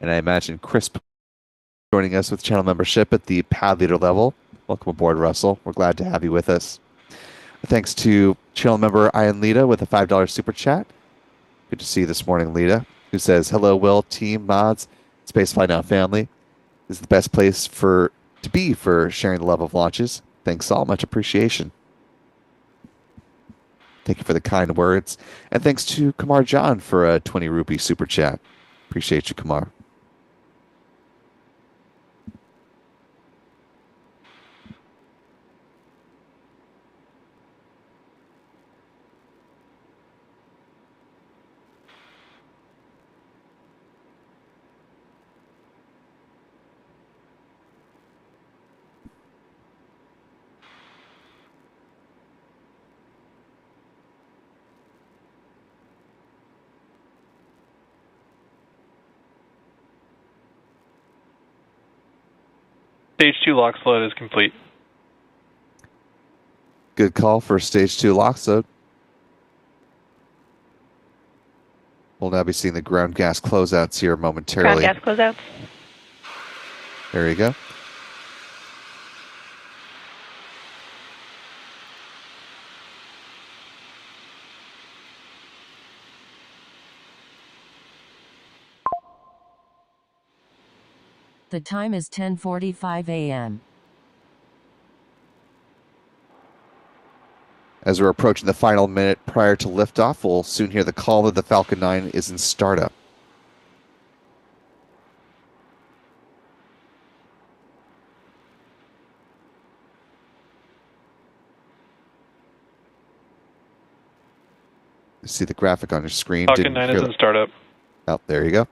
And I imagine Chris joining us with channel membership at the pad leader level. Welcome aboard, Russell. We're glad to have you with us. Thanks to channel member Ian Lita with a $5 super chat. Good to see you this morning, Lita, who says, "Hello, Will, team, mods, Spacefly Now family. This is the best place to be for sharing the love of launches. Thanks all. Much appreciation." Thank you for the kind words. And thanks to Kamar John for a 20 rupee super chat. Appreciate you, Kamar. Stage 2 lock load is complete. Good call for stage 2 lock load. We'll now be seeing the ground gas closeouts here momentarily. Ground gas closeouts. There you go. The time is 10:45 a.m. As we're approaching the final minute prior to liftoff, we'll soon hear the call that the Falcon 9 is in startup. You see the graphic on your screen. Falcon 9 is in startup. Oh, there you go.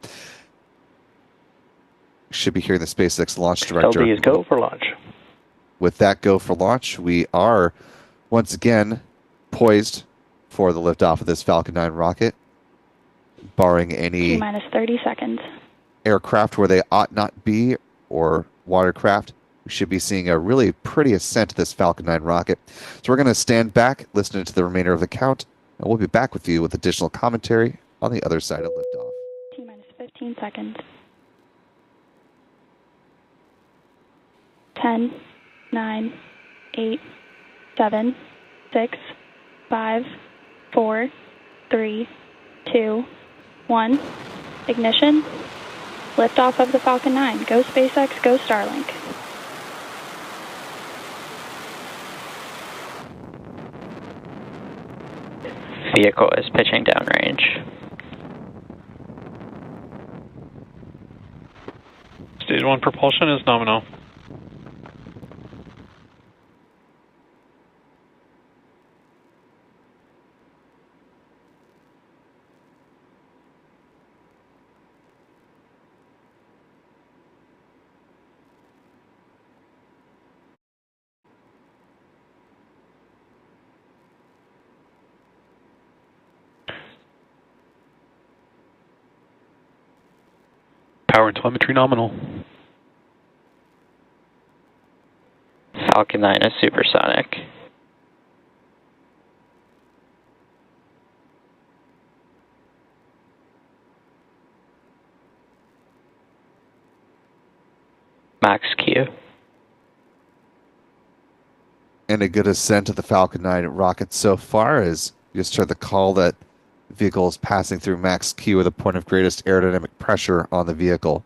Should be hearing the SpaceX launch director. SLB is go for launch. With that go for launch, we are once again poised for the liftoff of this Falcon 9 rocket, barring any T-minus 30 seconds. aircraft where they ought not be or watercraft. We should be seeing a really pretty ascent of this Falcon 9 rocket. So we're going to stand back, listen to the remainder of the count, and we'll be back with you with additional commentary on the other side of liftoff. T-minus 15 seconds. 10, 9, 8, 7, 6, 5, 4, 3, 2, 1. Ignition. Liftoff of the Falcon 9. Go SpaceX, go Starlink. Vehicle is pitching downrange. Stage 1 propulsion is nominal. Power and telemetry nominal. Falcon 9 is supersonic. Max Q. And a good ascent of the Falcon 9 rocket so far, as you just heard the call that the vehicle is passing through max Q at the point of greatest aerodynamic pressure on the vehicle.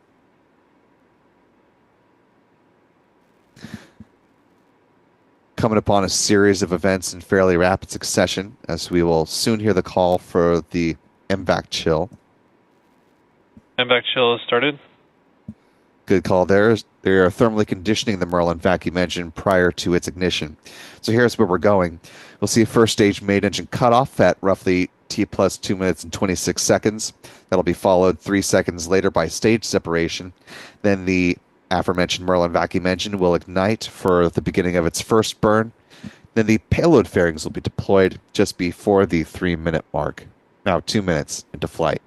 Coming upon a series of events in fairly rapid succession, as we will soon hear the call for the MVAC chill. MVAC chill has started. Good call there. They are thermally conditioning the Merlin vacuum engine prior to its ignition. So here's where we're going. We'll see a first stage main engine cutoff at roughly T plus 2 minutes and 26 seconds. That'll be followed 3 seconds later by stage separation. Then the aforementioned Merlin vacuum engine will ignite for the beginning of its first burn. Then the payload fairings will be deployed just before the 3-minute mark. Now 2 minutes into flight.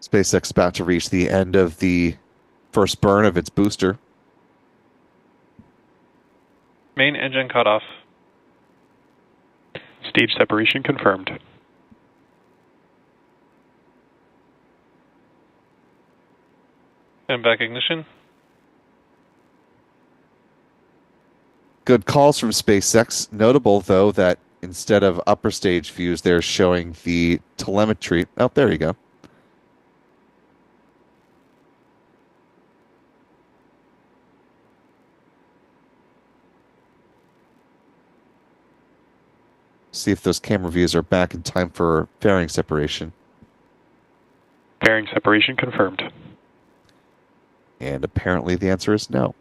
SpaceX about to reach the end of the first burn of its booster. Main engine cut off. Stage separation confirmed. And back ignition. Good calls from SpaceX. Notable, though, that instead of upper stage views, they're showing the telemetry. Oh, there you go. See if those camera views are back in time for fairing separation. Fairing separation confirmed. And apparently the answer is no.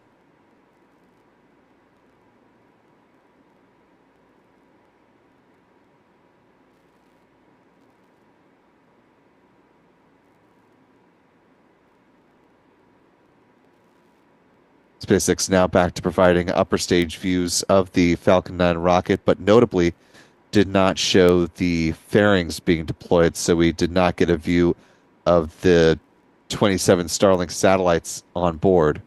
SpaceX now back to providing upper stage views of the Falcon 9 rocket, but notably did not show the fairings being deployed, so we did not get a view of the 27 Starlink satellites on board.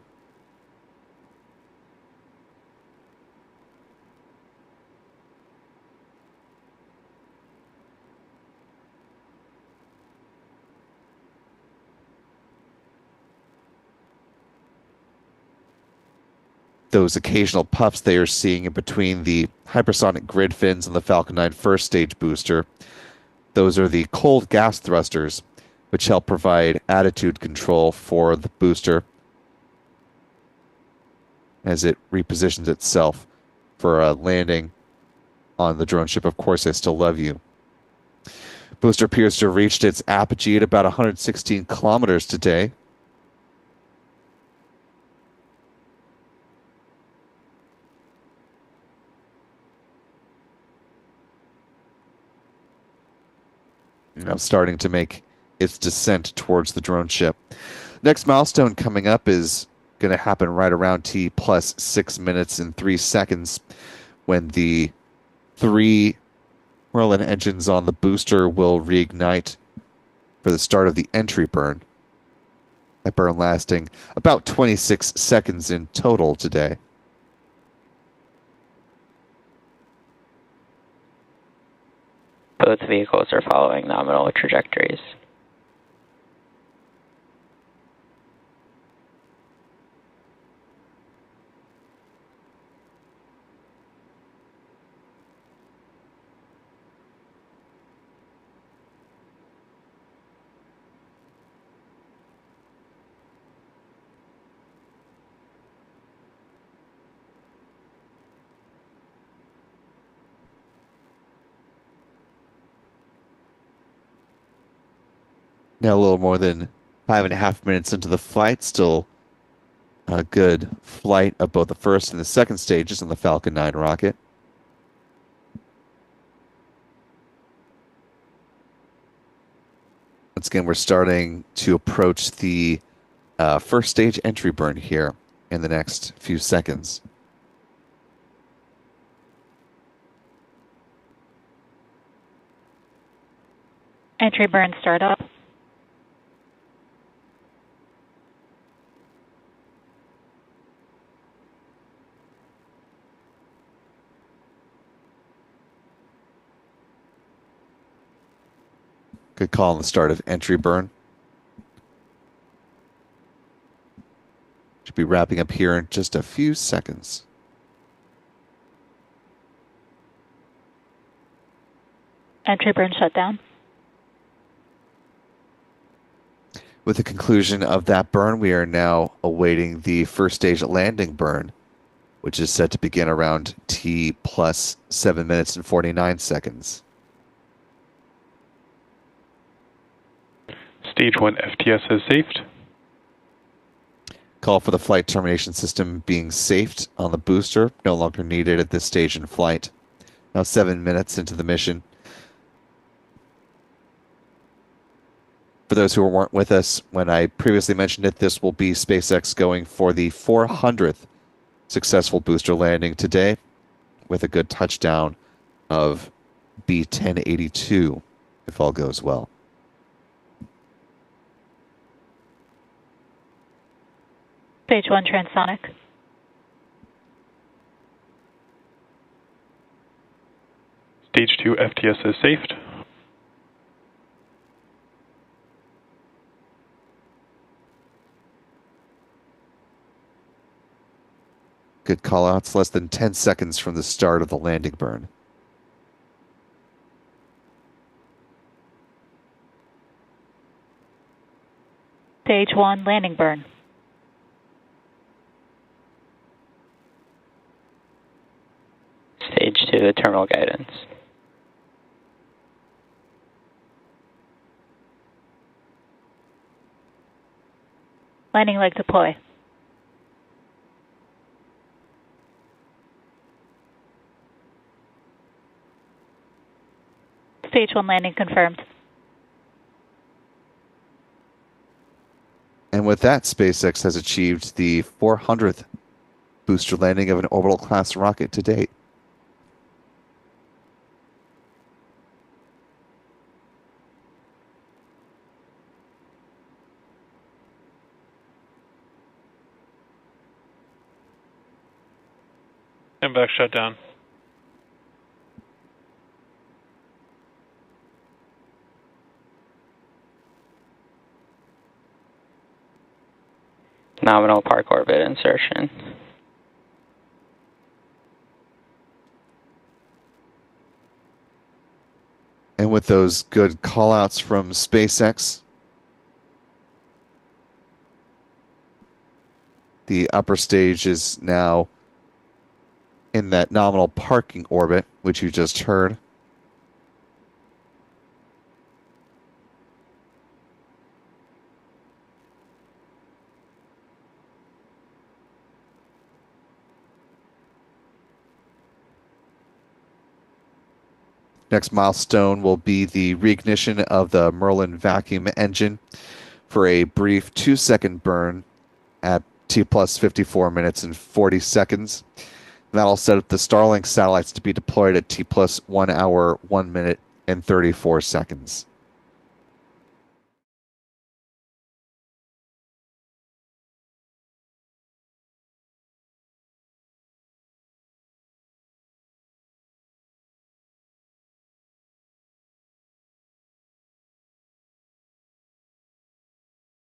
Those occasional puffs they are seeing in between the hypersonic grid fins and the Falcon 9 first stage booster, those are the cold gas thrusters, which help provide attitude control for the booster as it repositions itself for a landing on the drone ship. Of course, I still love you. Booster appears to have reached its apogee at about 116 kilometers today. Now starting to make its descent towards the drone ship. Next milestone coming up is going to happen right around T plus 6 minutes and 3 seconds when the 3 Merlin engines on the booster will reignite for the start of the entry burn. That burn lasting about 26 seconds in total today. Both vehicles are following nominal trajectories. Now a little more than 5.5 minutes into the flight, still a good flight of both the first and the second stages on the Falcon 9 rocket. Once again, we're starting to approach the first stage entry burn here in the next few seconds. Entry burn startup. Good call on the start of entry burn. Should be wrapping up here in just a few seconds. Entry burn shutdown. With the conclusion of that burn, we are now awaiting the first stage landing burn, which is set to begin around T plus 7 minutes and 49 seconds. Stage 1 FTS has safed. Call for the flight termination system being safed on the booster, no longer needed at this stage in flight. Now 7 minutes into the mission. For those who weren't with us when I previously mentioned it, this will be SpaceX going for the 400th successful booster landing today with a good touchdown of B-1082, if all goes well. Stage 1 transonic. Stage 2 FTS is safed. Good call outs. Less than 10 seconds from the start of the landing burn. Stage 1 landing burn. Stage 2 terminal guidance. Landing leg deploy. Stage 1 landing confirmed. And with that, SpaceX has achieved the 400th booster landing of an orbital class rocket to date. Vandenberg shut down. Nominal park orbit insertion. And with those good callouts from SpaceX, the upper stage is now in that nominal parking orbit, which you just heard. Next milestone will be the reignition of the Merlin vacuum engine for a brief 2-second burn at T plus 54 minutes and 40 seconds. That'll set up the Starlink satellites to be deployed at T plus 1 hour, 1 minute, and 34 seconds.